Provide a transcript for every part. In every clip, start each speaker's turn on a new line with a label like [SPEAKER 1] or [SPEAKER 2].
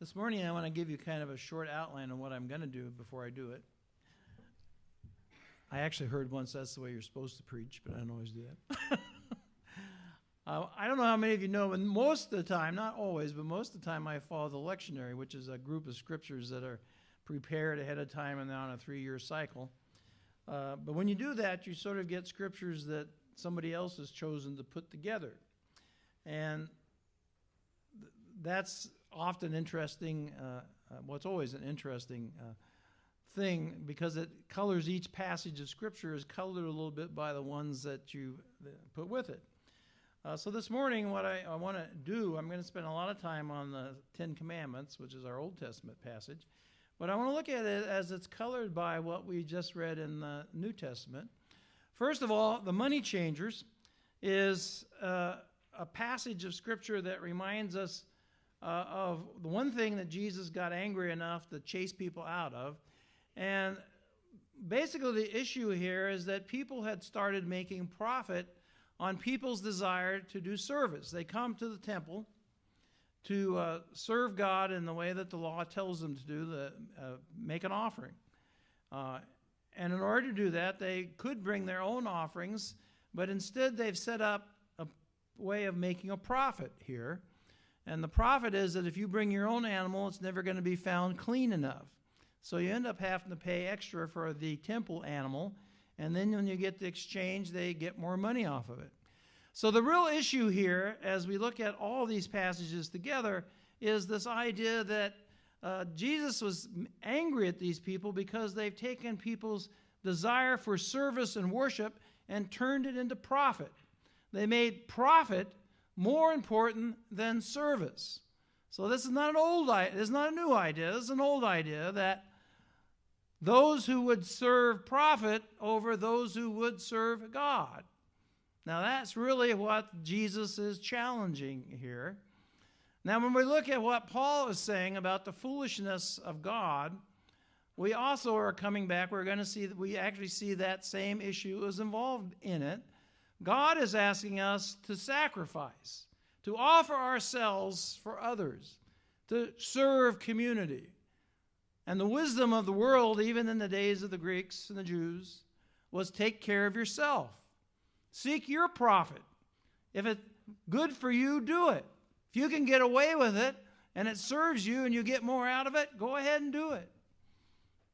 [SPEAKER 1] This morning I want to give you kind of a short outline of what I'm going to do before I do it. I actually heard once that's the way you're supposed to preach, but I don't always do that. I don't know how many of you know, but most of the time, not always, but most of the time I follow the lectionary, which is a group of scriptures that are prepared ahead of time and they're on a 3-year cycle. But when you do that, you sort of get scriptures that somebody else has chosen to put together. And that's often interesting. Well, it's always an interesting thing because it colors each passage of Scripture is colored a little bit by the ones that you put with it. So this morning, what I want to do, I'm going to spend a lot of time on the Ten Commandments, which is our Old Testament passage. But I want to look at it as it's colored by what we just read in the New Testament. First of all, the money changers is a passage of Scripture that reminds us of the one thing that Jesus got angry enough to chase people out of. And basically the issue here is that people had started making profit on people's desire to do service. They come to the temple to serve God in the way that the law tells them to do, make an offering. And in order to do that, they could bring their own offerings, but instead they've set up a way of making a profit here. And the profit is that if you bring your own animal, it's never going to be found clean enough. So you end up having to pay extra for the temple animal, and then when you get the exchange, they get more money off of it. So the real issue here, as we look at all these passages together, is this idea that Jesus was angry at these people because they've taken people's desire for service and worship and turned it into profit. They made profit more important than service. So this is not an old idea. This is not a new idea. This is an old idea that those who would serve profit over those who would serve God. Now that's really what Jesus is challenging here. Now when we look at what Paul is saying about the foolishness of God, we also are coming back. We're going to see that we actually see that same issue is involved in it. God is asking us to sacrifice, to offer ourselves for others, to serve community. And the wisdom of the world, even in the days of the Greeks and the Jews, was take care of yourself. Seek your profit. If it's good for you, do it. If you can get away with it and it serves you and you get more out of it, go ahead and do it.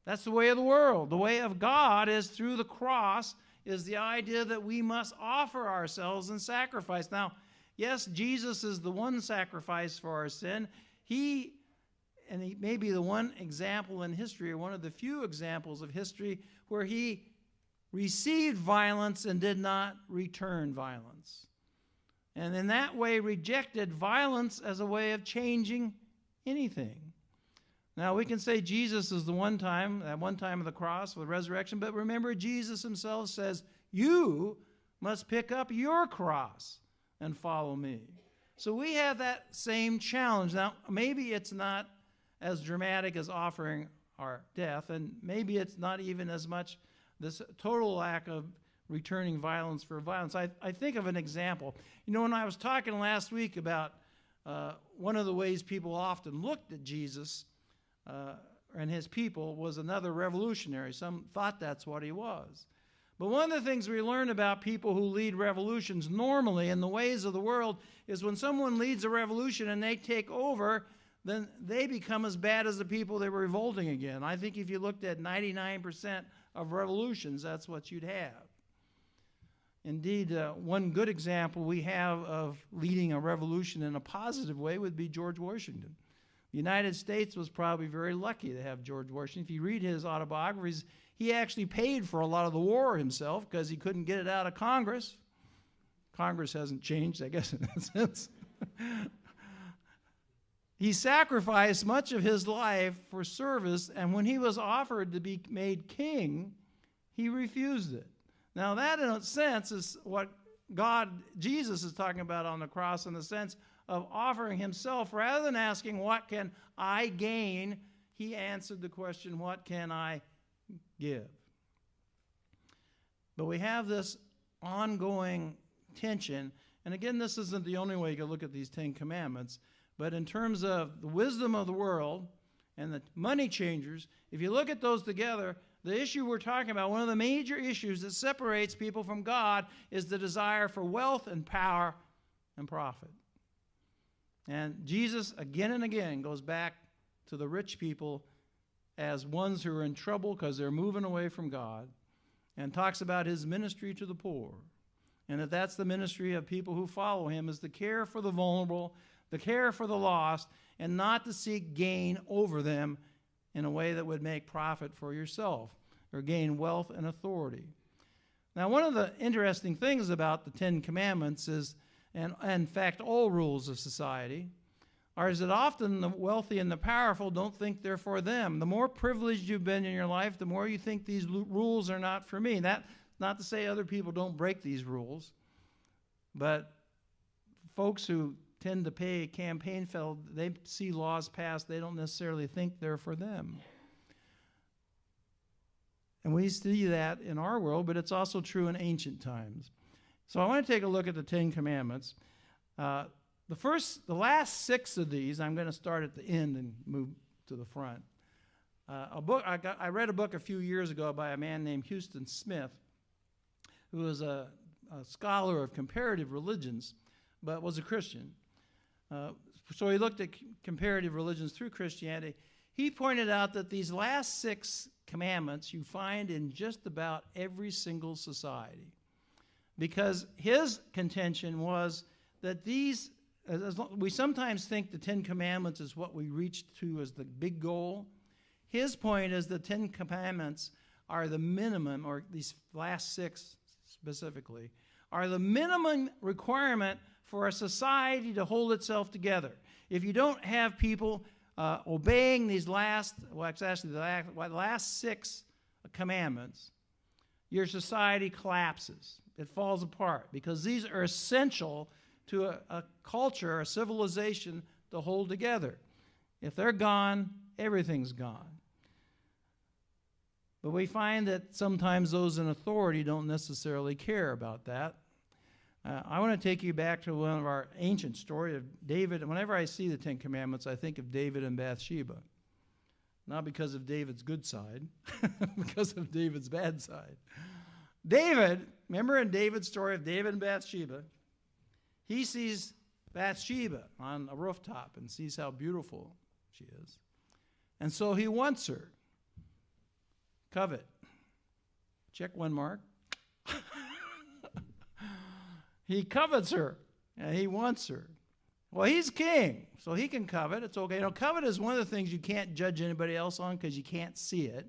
[SPEAKER 1] That's the way of the world. The way of God is through the cross, is the idea that we must offer ourselves in sacrifice. Now, yes, Jesus is the one sacrifice for our sin. He may be the one example in history, or one of the few examples of history, where he received violence and did not return violence. And in that way rejected violence as a way of changing anything. Now, we can say Jesus is the one time, at one time of the cross with resurrection, but remember Jesus himself says, you must pick up your cross and follow me. So we have that same challenge. Now, maybe it's not as dramatic as offering our death, and maybe it's not even as much this total lack of returning violence for violence. I think of an example. You know, when I was talking last week about one of the ways people often looked at Jesus and his people was another revolutionary. Some thought that's what he was. But one of the things we learn about people who lead revolutions normally in the ways of the world is when someone leads a revolution and they take over, then they become as bad as the people they were revolting against. I think if you looked at 99% of revolutions, that's what you'd have. Indeed, one good example we have of leading a revolution in a positive way would be George Washington. The United States was probably very lucky to have George Washington. If you read his autobiographies, he actually paid for a lot of the war himself because he couldn't get it out of Congress. Congress hasn't changed, I guess, in that sense. He sacrificed much of his life for service, and when he was offered to be made king, he refused it. Now that, in a sense, is what Jesus is talking about on the cross, in the sense of offering himself. Rather than asking, what can I gain, he answered the question, what can I give? But we have this ongoing tension, and again, this isn't the only way you can look at these 10 Commandments, But in terms of the wisdom of the world and the money changers, if you look at those together, the issue we're talking about, one of the major issues that separates people from God, is the desire for wealth and power and profit. And Jesus, again and again, goes back to the rich people as ones who are in trouble because they're moving away from God, and talks about his ministry to the poor. And that's the ministry of people who follow him, is the care for the vulnerable, the care for the lost, and not to seek gain over them in a way that would make profit for yourself or gain wealth and authority. Now, one of the interesting things about the Ten Commandments is, and in fact all rules of society, is that often the wealthy and the powerful don't think they're for them. The more privileged you've been in your life, the more you think these rules are not for me. That's not to say other people don't break these rules, but folks who tend to pay campaign fellow, they see laws passed, they don't necessarily think they're for them. And we see that in our world, but it's also true in ancient times. So I want to take a look at the Ten Commandments. The last 6 of these, I'm going to start at the end and move to the front. I read a book a few years ago by a man named Houston Smith, who was a scholar of comparative religions, but was a Christian. So he looked at comparative religions through Christianity. He pointed out that these last 6 commandments you find in just about every single society, because his contention was that these, we sometimes think the Ten Commandments is what we reach to as the big goal. His point is the Ten Commandments are the minimum, or these last 6 specifically, are the minimum requirement for a society to hold itself together. If you don't have people obeying these last 6 commandments, your society collapses. It falls apart, because these are essential to a culture, a civilization, to hold together. If they're gone, everything's gone. But we find that sometimes those in authority don't necessarily care about that. I want to take you back to one of our ancient story of David. Whenever I see the Ten Commandments, I think of David and Bathsheba. Not because of David's good side, because of David's bad side. David, remember in David's story of David and Bathsheba, he sees Bathsheba on a rooftop and sees how beautiful she is. And so he wants her. Covet. Check one mark. He covets her, and he wants her. Well, he's king, so he can covet. It's okay. Covet is one of the things you can't judge anybody else on because you can't see it,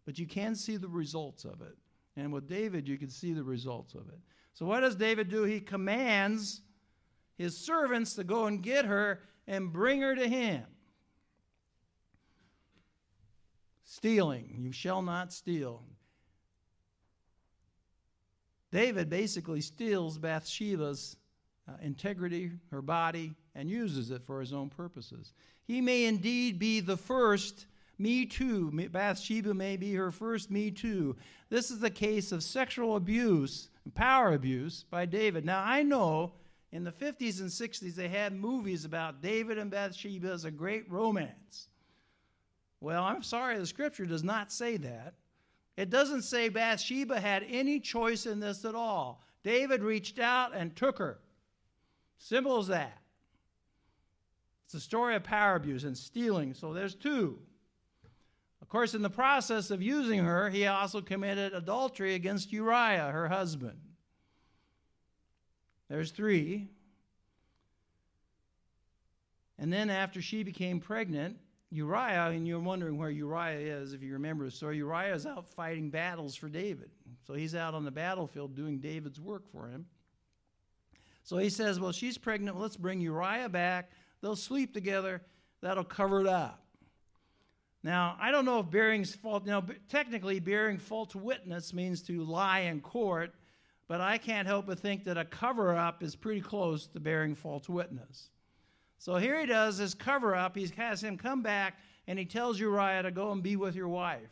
[SPEAKER 1] but you can see the results of it. And with David, you can see the results of it. So what does David do? He commands his servants to go and get her and bring her to him. Stealing. You shall not steal. David basically steals Bathsheba's integrity, her body, and uses it for his own purposes. He may indeed be the first Me Too. Bathsheba may be her first Me Too. This is the case of sexual abuse, power abuse by David. Now, I know in the 50s and 60s they had movies about David and Bathsheba as a great romance. Well, I'm sorry, the scripture does not say that. It doesn't say Bathsheba had any choice in this at all. David reached out and took her. Simple as that. It's a story of power abuse and stealing, so there's 2. Of course, in the process of using her, he also committed adultery against Uriah, her husband. There's 3. And then after she became pregnant, Uriah, and you're wondering where Uriah is, if you remember the story, Uriah is out fighting battles for David. So he's out on the battlefield doing David's work for him. So he says, well, she's pregnant. Well, let's bring Uriah back. They'll sleep together. That'll cover it up. Now, I don't know if bearing technically bearing false witness means to lie in court, but I can't help but think that a cover-up is pretty close to bearing false witness. So here he does this cover-up. He has him come back, and he tells Uriah to go and be with your wife.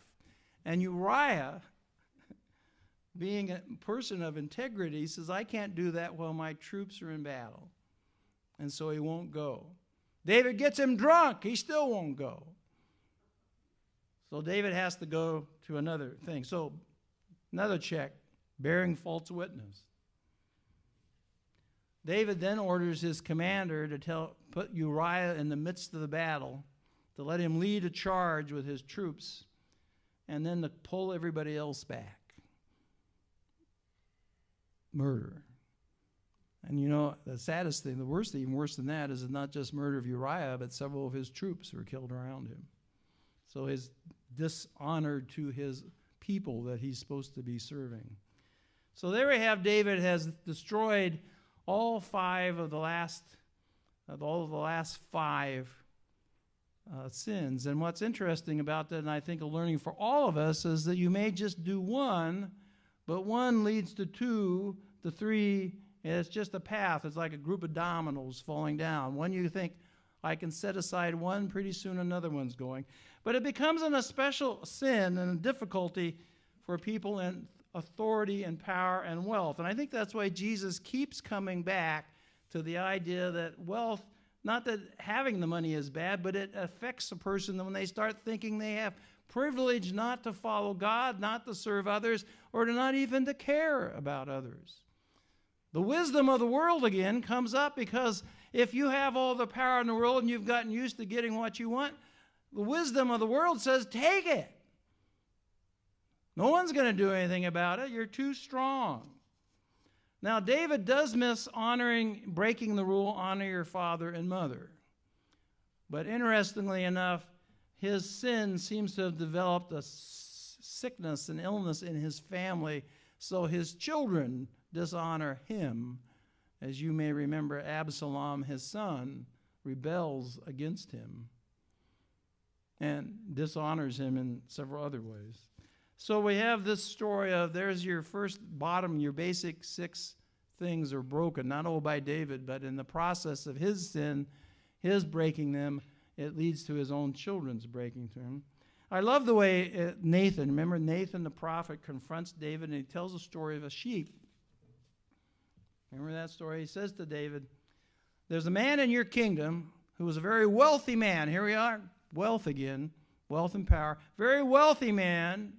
[SPEAKER 1] And Uriah, being a person of integrity, says, I can't do that while my troops are in battle. And so he won't go. David gets him drunk. He still won't go. So David has to go to another thing. So another check, bearing false witness. David then orders his commander to put Uriah in the midst of the battle, to let him lead a charge with his troops, and then to pull everybody else back. Murder. And you know, the saddest thing, the worst, even worse than that, is not just murder of Uriah, but several of his troops were killed around him. So his dishonor to his people that he's supposed to be serving. So there we have David has destroyed all the last five sins. And what's interesting about that, and I think a learning for all of us, is that you may just do one, but one leads to two, to three, and it's just a path. It's like a group of dominoes falling down. When you think, I can set aside one, pretty soon another one's going. But it becomes a special sin and a difficulty for people in authority and power and wealth. And I think that's why Jesus keeps coming back to the idea that wealth, not that having the money is bad, but it affects a person when they start thinking they have privilege not to follow God, not to serve others, or to not even to care about others. The wisdom of the world again comes up, because if you have all the power in the world and you've gotten used to getting what you want, the wisdom of the world says, take it. No one's going to do anything about it. You're too strong. Now, David does miss breaking the rule, honor your father and mother. But interestingly enough, his sin seems to have developed a sickness and illness in his family, so his children dishonor him. As you may remember, Absalom, his son, rebels against him and dishonors him in several other ways. So we have this story of there's your first bottom, your basic six things are broken, not all by David, but in the process of his sin, his breaking them, it leads to his own children's breaking to him. I love the way Nathan, remember Nathan the prophet confronts David and he tells a story of a sheep. Remember that story? He says to David, there's a man in your kingdom who was a very wealthy man. Here we are, wealth again, wealth and power. Very wealthy man.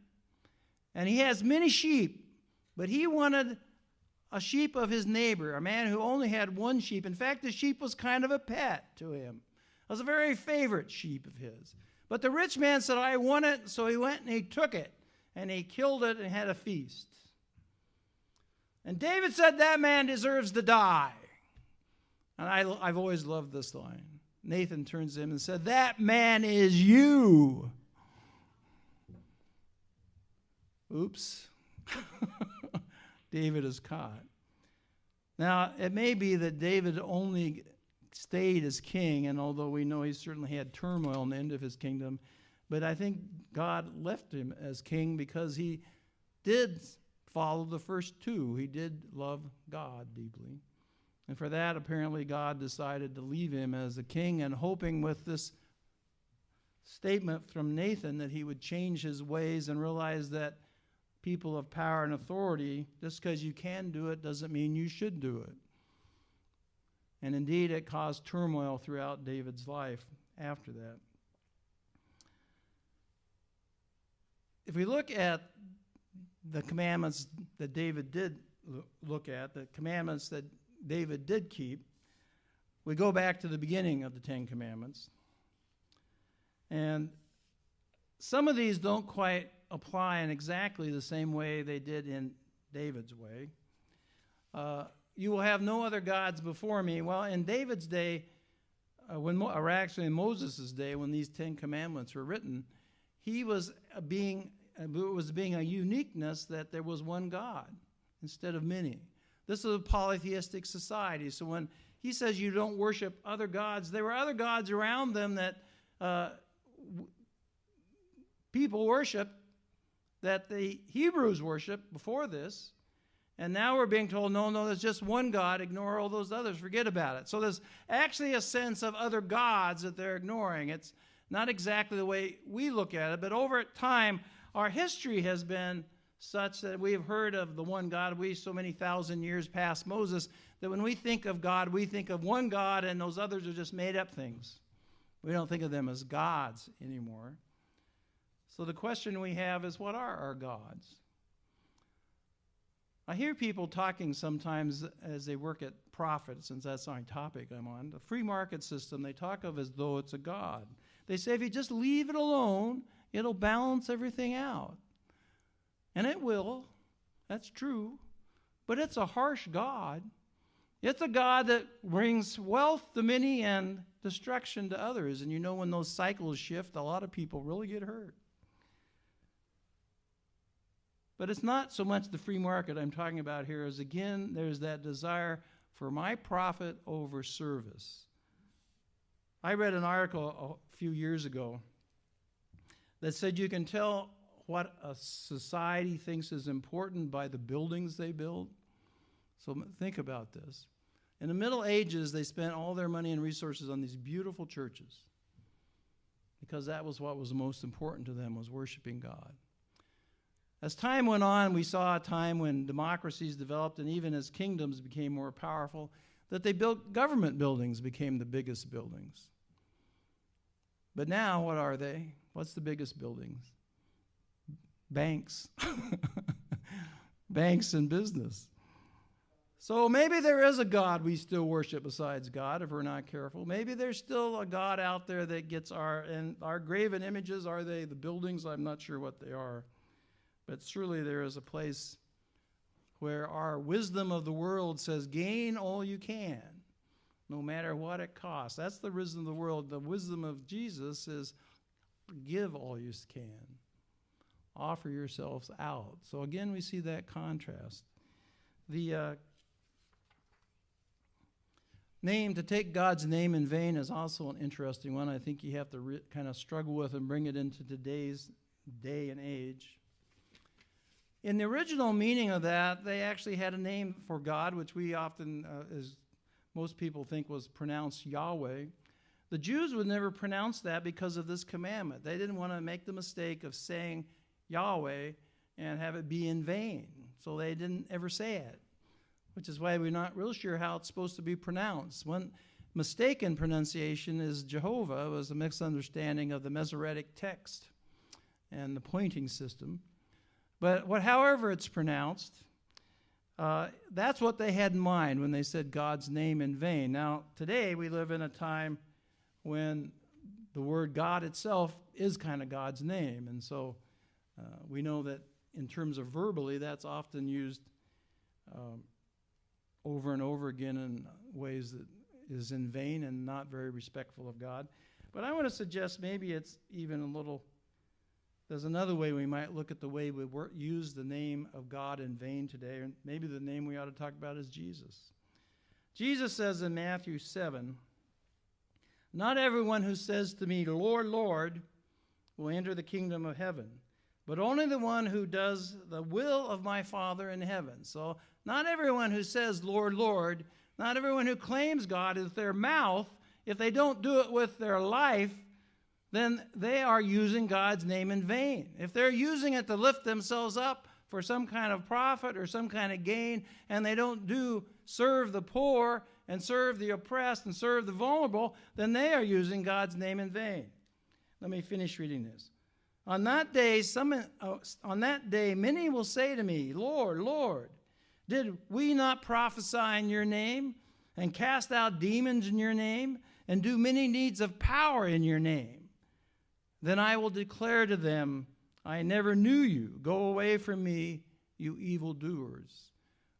[SPEAKER 1] And he has many sheep, but he wanted a sheep of his neighbor, a man who only had one sheep. In fact, the sheep was kind of a pet to him. It was a very favorite sheep of his. But the rich man said, I want it, so he went and he took it, and he killed it and had a feast. And David said, that man deserves to die. And I've always loved this line. Nathan turns to him and said, that man is you. Oops. David is caught. Now, it may be that David only stayed as king, and although we know he certainly had turmoil in the end of his kingdom, but I think God left him as king because he did follow the first two. He did love God deeply. And for that, apparently, God decided to leave him as a king, and hoping with this statement from Nathan that he would change his ways and realize that people of power and authority, just because you can do it doesn't mean you should do it. And indeed, it caused turmoil throughout David's life after that. If we look at the commandments that David did look at, the commandments that David did keep, we go back to the beginning of the Ten Commandments. And some of these don't quite apply in exactly the same way they did in David's way. You will have no other gods before me. Well, in David's day, or actually in Moses' day, when these Ten Commandments were written, it was being a uniqueness that there was one God instead of many. This is a polytheistic society. So when he says you don't worship other gods, there were other gods around them that people worshiped, that the Hebrews worshiped before this. And now we're being told, no, there's just one God. Ignore all those others. Forget about it. So there's actually a sense of other gods that they're ignoring. It's not exactly the way we look at it, but over time, our history has been such that we have heard of the one God. We, so many thousand years past Moses, that when we think of God, we think of one God, and those others are just made up things. We don't think of them as gods anymore. So the question we have is, what are our gods? I hear people talking sometimes as they work at profit, since that's my topic I'm on, the free market system, they talk of as though it's a god. They say if you just leave it alone, it'll balance everything out. And it will. That's true. But it's a harsh God. It's a God that brings wealth to many and destruction to others. And you know, when those cycles shift, a lot of people really get hurt. But it's not so much the free market I'm talking about here, as again, there's that desire for my profit over service. I read an article a few years ago that said you can tell what a society thinks is important by the buildings they build. So think about this. In the Middle Ages, they spent all their money and resources on these beautiful churches because that was what was most important to them, was worshiping God. As time went on, we saw a time when democracies developed, and even as kingdoms became more powerful, that they built government buildings became the biggest buildings. But now, what are they? What's the biggest buildings? Banks. Banks and business. So maybe there is a God we still worship besides God if we're not careful. Maybe there's still a God out there that gets our graven images. Are they the buildings? I'm not sure what they are. But surely there is a place where our wisdom of the world says, gain all you can, no matter what it costs. That's the wisdom of the world. The wisdom of Jesus is give all you can. Offer yourselves out. So again, we see that contrast. The name, to take God's name in vain, is also an interesting one. I think you have to kind of struggle with and bring it into today's day and age. In the original meaning of that, they actually had a name for God, which we often, as most people think, was pronounced Yahweh. The Jews would never pronounce that because of this commandment. They didn't want to make the mistake of saying Yahweh and have it be in vain. So they didn't ever say it, which is why we're not real sure how it's supposed to be pronounced. One mistaken pronunciation is Jehovah. It was a misunderstanding of the Masoretic text and the pointing system. But however it's pronounced, that's what they had in mind when they said God's name in vain. Now, today we live in a time when the word God itself is kind of God's name. And so we know that in terms of verbally, that's often used over and over again in ways that is in vain and not very respectful of God. But I want to suggest maybe it's even a little... There's another way we might look at the way we use the name of God in vain today, and maybe the name we ought to talk about is Jesus. Jesus says in Matthew 7, "Not everyone who says to me, 'Lord, Lord,' will enter the kingdom of heaven, but only the one who does the will of my Father in heaven." So not everyone who says, "Lord, Lord," not everyone who claims God with their mouth, if they don't do it with their life, then they are using God's name in vain. If they're using it to lift themselves up for some kind of profit or some kind of gain, and they don't serve the poor and serve the oppressed and serve the vulnerable, then they are using God's name in vain. Let me finish reading this. On that day, many will say to me, "Lord, Lord, did we not prophesy in your name and cast out demons in your name and do many deeds of power in your name?" Then I will declare to them, "I never knew you. Go away from me, you evildoers."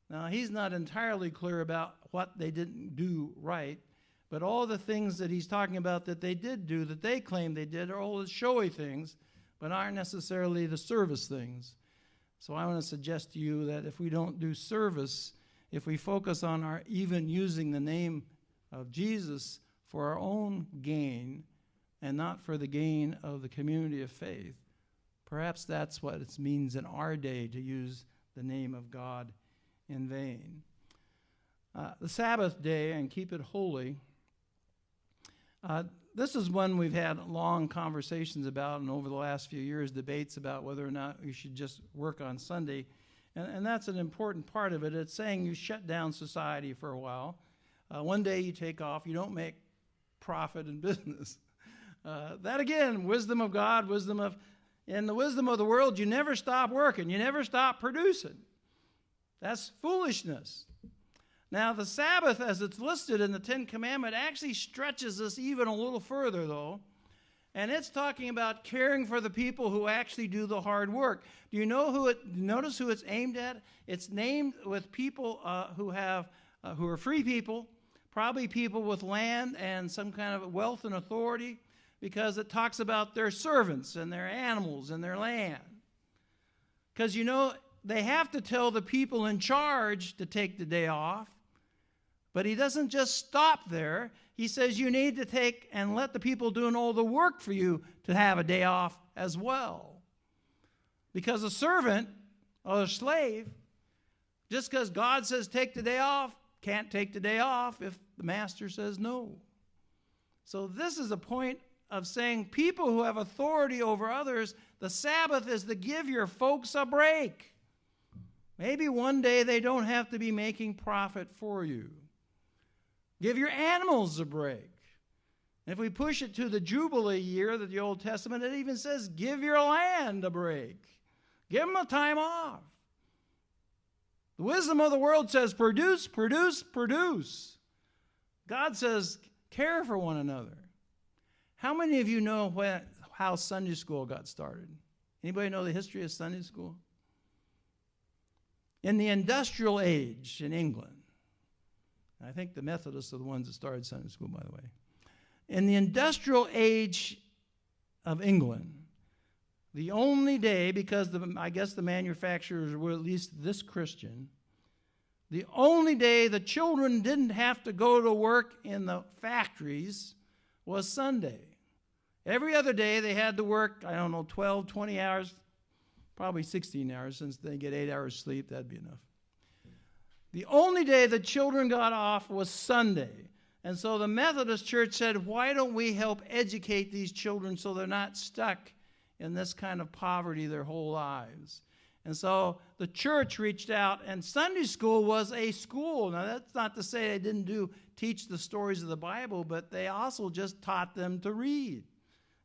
[SPEAKER 1] Now, he's not entirely clear about what they didn't do right, but all the things that he's talking about that they did do, that they claim they did, are all the showy things, but aren't necessarily the service things. So I want to suggest to you that if we don't do service, if we focus on our even using the name of Jesus for our own gain, and not for the gain of the community of faith, perhaps that's what it means in our day to use the name of God in vain. The Sabbath day, and keep it holy, this is one we've had long conversations about, and over the last few years, debates about whether or not we should just work on Sunday. And that's an important part of it. It's saying you shut down society for a while. One day you take off. You don't make profit in business. That again, wisdom of God, in the wisdom of the world, you never stop working. You never stop producing. That's foolishness. Now, the Sabbath, as it's listed in the Ten Commandments, actually stretches us even a little further, though. And it's talking about caring for the people who actually do the hard work. Do you know notice who it's aimed at? It's named with people who are free people, probably people with land and some kind of wealth and authority, because it talks about their servants and their animals and their land. Because, they have to tell the people in charge to take the day off. But he doesn't just stop there. He says you need to take and let the people doing all the work for you to have a day off as well. Because a servant or a slave, just because God says take the day off, can't take the day off if the master says no. So this is a point of saying people who have authority over others, the Sabbath is to give your folks a break. Maybe one day they don't have to be making profit for you. Give your animals a break. And if we push it to the Jubilee year that the Old Testament, it even says give your land a break. Give them a time off. The wisdom of the world says produce, produce, produce. God says care for one another. How many of you know how Sunday school got started? Anybody know the history of Sunday school? In the industrial age in England, I think the Methodists are the ones that started Sunday school, by the way. In the industrial age of England, the only day, because I guess the manufacturers were at least this Christian, the only day the children didn't have to go to work in the factories was Sunday. Every other day they had to work, 12, 20 hours, probably 16 hours, since they get 8 hours sleep, that'd be enough. The only day the children got off was Sunday. And so the Methodist Church said, why don't we help educate these children so they're not stuck in this kind of poverty their whole lives? And so the church reached out, and Sunday school was a school. Now, that's not to say they didn't teach the stories of the Bible, but they also just taught them to read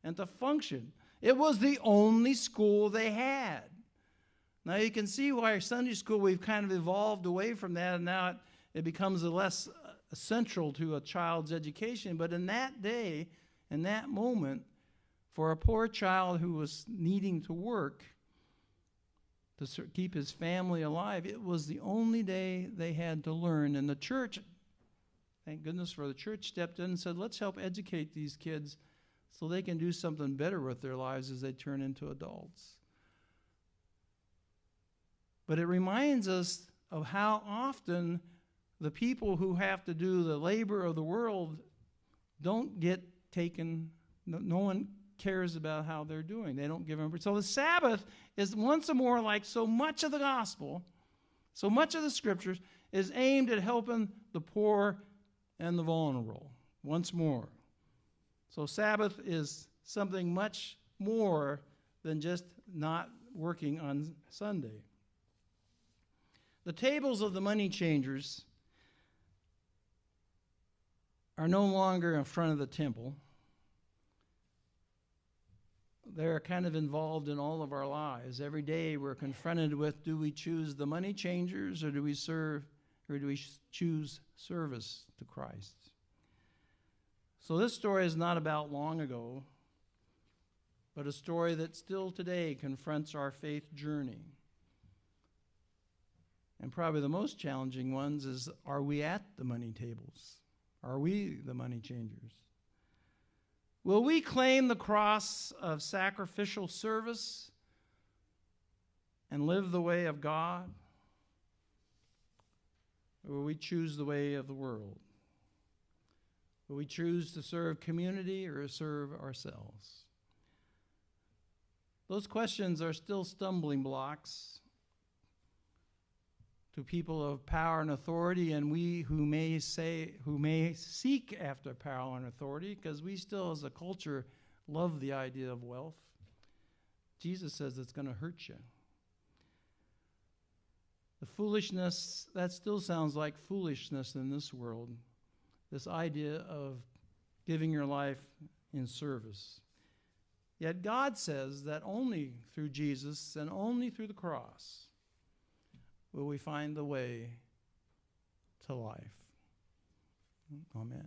[SPEAKER 1] and to function. It was the only school they had. Now, you can see why Sunday school, we've kind of evolved away from that, and now it becomes less central to a child's education. But in that day, in that moment, for a poor child who was needing to work to keep his family alive, it was the only day they had to learn. And the church, thank goodness for the church, stepped in and said, let's help educate these kids so they can do something better with their lives as they turn into adults. But it reminds us of how often the people who have to do the labor of the world don't get taken. No one cares about how they're doing. They don't give them. So the Sabbath is once more, like so much of the gospel, so much of the scriptures, is aimed at helping the poor and the vulnerable. Once more. So Sabbath is something much more than just not working on Sunday. The tables of the money changers are no longer in front of the temple. They're kind of involved in all of our lives. Every day we're confronted with, do we choose the money changers, or do we choose service to Christ? So this story is not about long ago, but a story that still today confronts our faith journey. And probably the most challenging ones is, are we at the money tables? Are we the money changers? Will we claim the cross of sacrificial service and live the way of God? Or will we choose the way of the world? Will we choose to serve community or serve ourselves? Those questions are still stumbling blocks to people of power and authority, and we who may seek after power and authority, because we still as a culture love the idea of wealth. Jesus says it's going to hurt you. The foolishness, that still sounds like foolishness in this world. This idea of giving your life in service. Yet God says that only through Jesus and only through the cross will we find the way to life. Amen.